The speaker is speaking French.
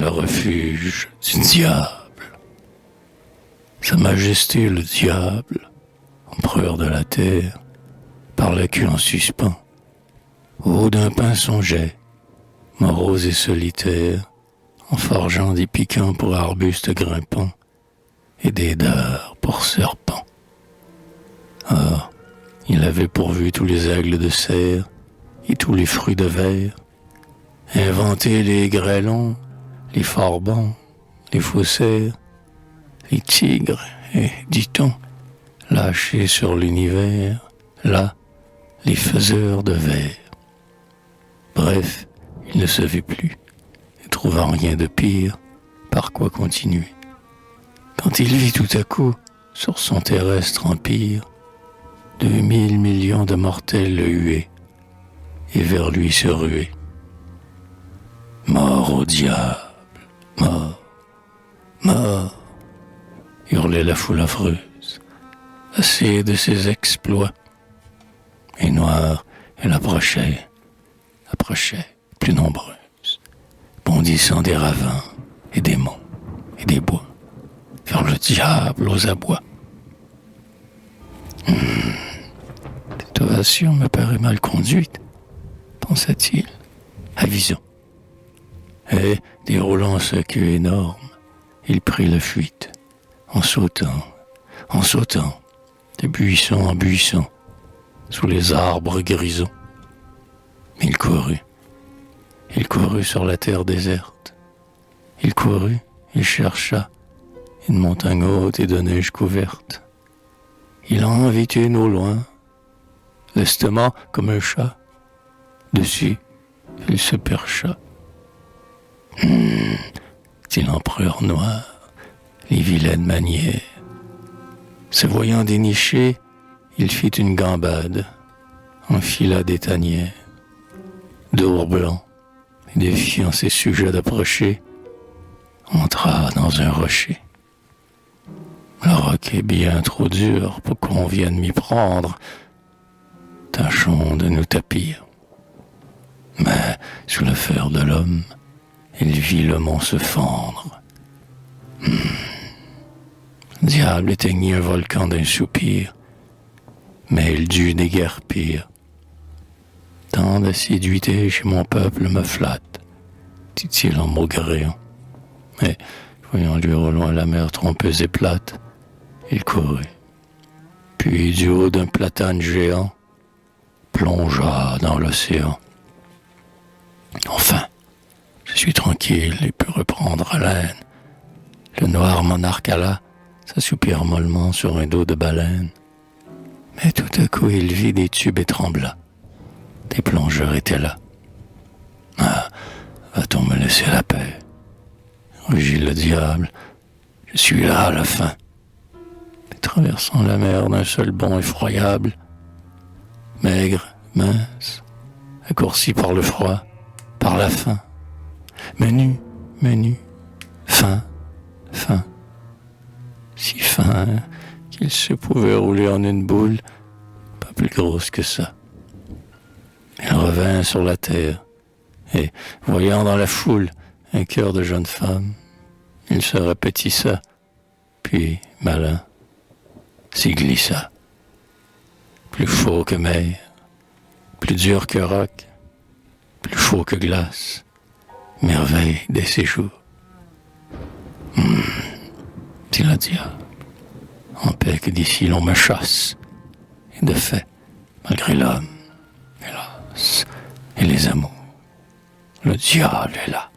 le refuge du diable. Sa Majesté le diable, empereur de la terre, par la queue en suspens, au haut d'un pin songeait, morose et solitaire, en forgeant des piquants pour arbustes grimpants et des dards pour serpents. Or, il avait pourvu tous les aigles de serre et tous les fruits de verre, inventé les grêlons, les forbans, les faussaires, les tigres et, dit-on, lâchés sur l'univers, là, les faiseurs de vers. Bref, il ne savait plus, et trouvant rien de pire, par quoi continuer. Quand il vit tout à coup, sur son terrestre empire, 2000 millions de mortels le huaient, et vers lui se ruaient. Mort au diable, mort, mort, hurlait la foule affreuse, assez de ses exploits. Et noire, elle approchait, plus nombreuse, bondissant des ravins et des monts et des bois, vers le diable aux abois. Cette ovation me paraît mal conduite, pensa-t-il, avisant. Et, déroulant sa queue énorme, il prit la fuite, en sautant, de buisson en buisson, sous les arbres grisons. Il courut sur la terre déserte. Il courut, il chercha une montagne haute et de neige couverte. Il en vit une au loin, lestement comme un chat. Dessus, il se percha. Dit l'empereur noir, les vilaines manières. Se voyant déniché, il fit une gambade, enfila des tanières. D'ours blanc, et défiant ses sujets d'approcher, entra dans un rocher. Le roc est bien trop dur pour qu'on vienne m'y prendre. Tâchons de nous tapir. Mais sous le fer de l'homme, il vit le mont se fendre. Le diable éteignit un volcan d'un soupir, mais il dut déguerpir. Tant d'assiduité chez mon peuple me flatte, dit-il en maugréant. Mais, voyant lui au loin la mer trompeuse et plate, il courut. Puis, du haut d'un platane géant, plongea dans l'océan. Enfin, je suis tranquille et peux reprendre haleine. Le noir monarque alla s'assoupir mollement sur un dos de baleine. Mais tout à coup, il vit des tubes et trembla. Des plongeurs étaient là. Ah, va-t-on me laisser la paix? Rugit le diable. Je suis là à la fin. Et traversant la mer d'un seul bond effroyable, maigre, mince, accourci par le froid, par la faim, menu, fin, si fin qu'il se pouvait rouler en une boule, pas plus grosse que ça. Il revint sur la terre, et, voyant dans la foule un cœur de jeune femme, il se rapetissa, puis, malin, s'y glissa. Plus faux que mer, plus dur que roc, plus chaud que glace, merveille des séjours. Dit le diable, en paix que d'ici l'on me chasse. Et de fait, malgré l'homme, hélas, et les amours, le diable est là.